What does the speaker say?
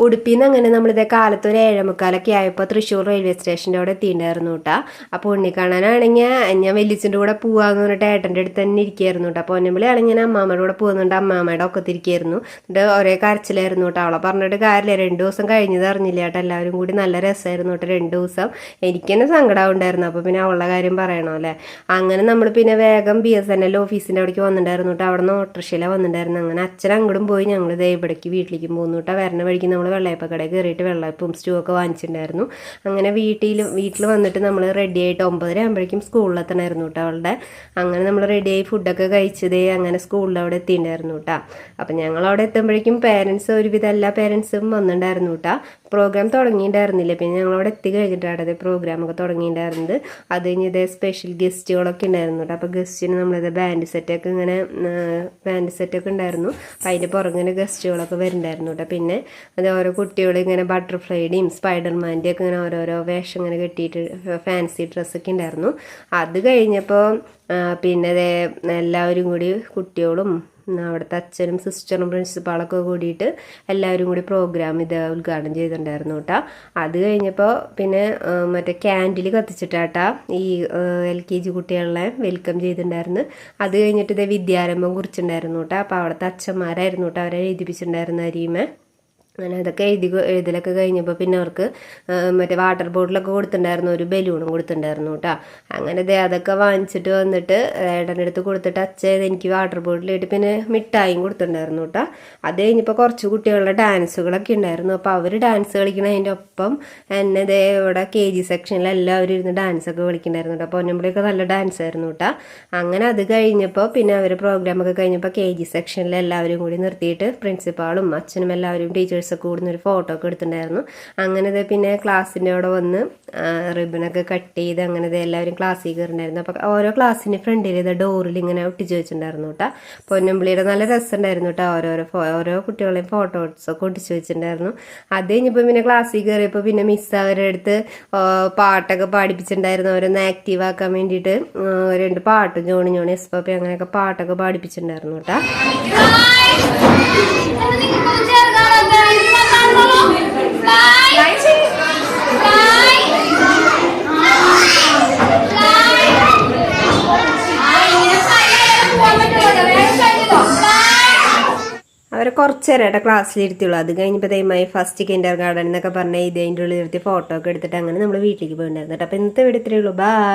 ഉടുപ്പിന്ന് അങ്ങനെ നമ്മളിതേ കാലത്ത് ഒരു 7:45 ആയപ്പോൾ തൃശ്ശൂർ റെയിൽവേ സ്റ്റേഷൻ്റെ അവിടെ എത്തിയിട്ടുണ്ടായിരുന്നു കേട്ടോ. അപ്പോൾ ഉണ്ണി കാണാനാണെങ്കിൽ ഞാൻ വലിയച്ഛൻ്റെ കൂടെ പോവാന്ന് പറഞ്ഞിട്ട് ഏട്ടൻ്റെ അടുത്ത് തന്നെ ഇരിക്കുകയായിരുന്നു കേട്ടോ. അപ്പോൾ ഒന്നമ്പിളി ആണെങ്കിൽ ഞാൻ അമ്മാമ്മയുടെ കൂടെ പോകുന്നുണ്ട്, അമ്മാമ്മയുടെ ഒക്കെ തിരിക്കുകയായിരുന്നു. എന്നിട്ട് ഒരേ കരച്ചിലായിരുന്നു കേട്ടോ. അവളെ പറഞ്ഞിട്ട് കാര്യമില്ല, 2 ദിവസം കഴിഞ്ഞത് അറിഞ്ഞില്ല കേട്ടോ. എല്ലാവരും കൂടി നല്ല രസമായിരുന്നു കേട്ടോ 2 ദിവസം. എനിക്ക് തന്നെ സങ്കടം ഉണ്ടായിരുന്നു. അപ്പോൾ പിന്നെ അവളുടെ കാര്യം പറയണോ അല്ലേ. അങ്ങനെ നമ്മൾ പിന്നെ വേഗം BSNL ഓഫീസിൻ്റെ അവിടേക്ക് വന്നിട്ടുണ്ടായിരുന്നു കേട്ടോ. അവിടെ നിന്ന് ഓട്ടോറിക്ഷയിലാണ് വന്നിട്ടുണ്ടായിരുന്നു. അങ്ങനെ അച്ഛൻ അങ്ങോട്ടും പോയി, ഞങ്ങൾ ദേ ഇവിടേക്ക് വീട്ടിലേക്ക് പോകുന്നു കേട്ടോ. വരണ വഴിക്ക് നമ്മൾ വെള്ളയപ്പക്കടയിൽ കയറിയിട്ട് വെള്ളയപ്പവും സ്റ്റൂ ഒക്കെ വാങ്ങിച്ചിട്ടുണ്ടായിരുന്നു. അങ്ങനെ വീട്ടിൽ വന്നിട്ട് നമ്മൾ റെഡി ആയിട്ട് 9:30 ആകുമ്പോഴേക്കും സ്കൂളിലെത്തണമായിരുന്നു കേട്ടോ അവളുടെ. അങ്ങനെ നമ്മൾ റെഡിയായി ഫുഡൊക്കെ കഴിച്ചതേ അങ്ങനെ സ്കൂളിൽ അവിടെ എത്തിയിട്ടുണ്ടായിരുന്നു കേട്ടോ. അപ്പം ഞങ്ങളവിടെ എത്തുമ്പോഴേക്കും പേരൻസ് ഒരുവിധം എല്ലാ പേരൻസും വന്നിട്ടുണ്ടായിരുന്നു കേട്ടോ. പ്രോഗ്രാം തുടങ്ങിയിട്ടുണ്ടായിരുന്നില്ല. പിന്നെ ഞങ്ങളവിടെ എത്തി കഴിഞ്ഞിട്ടാണ് അതേ പ്രോഗ്രാമൊക്കെ തുടങ്ങിയിട്ടുണ്ടായിരുന്നത്. അത് കഴിഞ്ഞ് ഇതേ സ്പെഷ്യൽ ഗസ്റ്റുകളൊക്കെ ഉണ്ടായിരുന്നു കേട്ടോ. അപ്പോൾ ഗസ്റ്റിന് നമ്മളിത് ബാൻഡ് സെറ്റൊക്കെ ഉണ്ടായിരുന്നു. അപ്പം അതിൻ്റെ പുറകിന് ഗസ്റ്റുകളൊക്കെ വരുന്നുണ്ടായിരുന്നു കേട്ടോ. പിന്നെ അത് ഓരോ കുട്ടികൾ ഇങ്ങനെ ബട്ടർഫ്ലൈയുടെയും സ്പൈഡർമാൻ്റെ ഒക്കെ ഇങ്ങനെ ഓരോരോ വേഷം ഇങ്ങനെ കെട്ടിയിട്ട് ഫാൻസി ഡ്രസ്സൊക്കെ ഉണ്ടായിരുന്നു. അത് കഴിഞ്ഞപ്പോൾ പിന്നെ എല്ലാവരും കൂടി കുട്ടികളും അവിടുത്തെ അച്ഛനും സിസ്റ്ററും പ്രിൻസിപ്പാളൊക്കെ കൂടിയിട്ട് എല്ലാവരും കൂടി പ്രോഗ്രാം ഉദ്ഘാടനം ചെയ്തിട്ടുണ്ടായിരുന്നു കേട്ടോ. അത് കഴിഞ്ഞപ്പോൾ പിന്നെ മറ്റേ ക്യാൻഡിൽ കത്തിച്ചിട്ടാട്ടാ ഈ LKG കുട്ടികളെ വെൽക്കം ചെയ്തിട്ടുണ്ടായിരുന്നു. അത് കഴിഞ്ഞിട്ട് വിദ്യാരംഭം കുറിച്ചിട്ടുണ്ടായിരുന്നു കേട്ടോ. അപ്പോൾ അവിടുത്തെ അച്ഛന്മാരായിരുന്നു കേട്ടോ അവരെ എഴുതിപ്പിച്ചിട്ടുണ്ടായിരുന്നു അരീമ. അങ്ങനെ അതൊക്കെ എഴുതലൊക്കെ കഴിഞ്ഞപ്പോൾ പിന്നെ അവർക്ക് മറ്റേ വാട്ടർ ബോട്ടിലൊക്കെ കൊടുത്തിട്ടുണ്ടായിരുന്നു, ഒരു ബലൂണും കൊടുത്തിട്ടുണ്ടായിരുന്നു കേട്ടോ. അങ്ങനെ അതൊക്കെ വാങ്ങിച്ചിട്ട് വന്നിട്ട് ഏട്ടൻ്റെ അടുത്ത് കൊടുത്തിട്ട് അച്ഛൻ എനിക്ക് വാട്ടർ ബോട്ടിലിട്ട് പിന്നെ മിഠായും കൊടുത്തിട്ടുണ്ടായിരുന്നു കേട്ടോ. അത് കഴിഞ്ഞപ്പോൾ കുറച്ച് കുട്ടികളുടെ ഡാൻസുകളൊക്കെ ഉണ്ടായിരുന്നു. അപ്പോൾ അവർ ഡാൻസ് കളിക്കണതിൻ്റെ ഒപ്പം എന്നെ ഇവിടെ KG സെക്ഷനിൽ എല്ലാവരും ഇരുന്ന് ഡാൻസൊക്കെ കളിക്കണ്ടായിരുന്നു കേട്ടോ. അപ്പോൾ ഒന്നമ്പളിയൊക്കെ നല്ല ഡാൻസ് ആയിരുന്നു കേട്ടോ. അങ്ങനെ അത് കഴിഞ്ഞപ്പോൾ പിന്നെ അവർ പ്രോഗ്രാമൊക്കെ കഴിഞ്ഞപ്പോൾ KG സെക്ഷനിൽ എല്ലാവരും കൂടി നിർത്തിയിട്ട് പ്രിൻസിപ്പാളും അച്ഛനും എല്ലാവരും ടീച്ചേഴ്സ് ഒക്കെ കൂടുന്ന ഒരു ഫോട്ടോ ഒക്കെ എടുത്തിട്ടുണ്ടായിരുന്നു. അങ്ങനെ പിന്നെ ക്ലാസ്സിൻ്റെ അവിടെ വന്ന് റിബണൊക്കെ കട്ട് ചെയ്ത് അങ്ങനെ എല്ലാവരും ക്ലാസ്സിൽ കയറിണ്ടായിരുന്നു. അപ്പോൾ ഓരോ ക്ലാസ്സിൻ്റെ ഫ്രണ്ടിൽ ഡോറിൽ ഇങ്ങനെ ഒട്ടിച്ച് വെച്ചിട്ടുണ്ടായിരുന്നു കേട്ടോ. പൊന്നമ്പിളിയുടെ നല്ല രസമുണ്ടായിരുന്നു കേട്ടോ. ഓരോ കുട്ടികളെയും ഫോട്ടോസൊക്കെ ഒട്ടിച്ച് വെച്ചിട്ടുണ്ടായിരുന്നു. അത് കഴിഞ്ഞപ്പോൾ പിന്നെ ക്ലാസ്സിൽ കയറിയപ്പോൾ പിന്നെ മിസ് അവരുടെ അടുത്ത് പാട്ടൊക്കെ പാടിപ്പിച്ചിട്ടുണ്ടായിരുന്നു. അവരൊന്ന് ആക്റ്റീവ് ആക്കാൻ വേണ്ടിയിട്ട് 2 പാട്ടും ജോണി എസ്പാപ്പി അങ്ങനെയൊക്കെ പാട്ടൊക്കെ പാടിപ്പിച്ചിട്ടുണ്ടായിരുന്നു കേട്ടോ. അവരെ കുറച്ച് നേരം ക്ലാസ്സിലിരുത്തിയുള്ളൂ. അത് കഴിഞ്ഞപ്പോൾ ദയമായി ഫസ്റ്റ് കിൻഡർ ഗാർഡൻ എന്നൊക്കെ പറഞ്ഞാൽ ഇതിൻ്റെ ഉള്ളിൽ ഇരുത്തി ഫോട്ടോ ഒക്കെ എടുത്തിട്ട് അങ്ങനെ നമ്മൾ വീട്ടിലേക്ക് പോയിട്ടുണ്ടായിരുന്നു കേട്ടോ. അപ്പോൾ ഇന്നത്തെ വീഡിയോ ഇത്രയേ ഉള്ളൂ. ബൈ.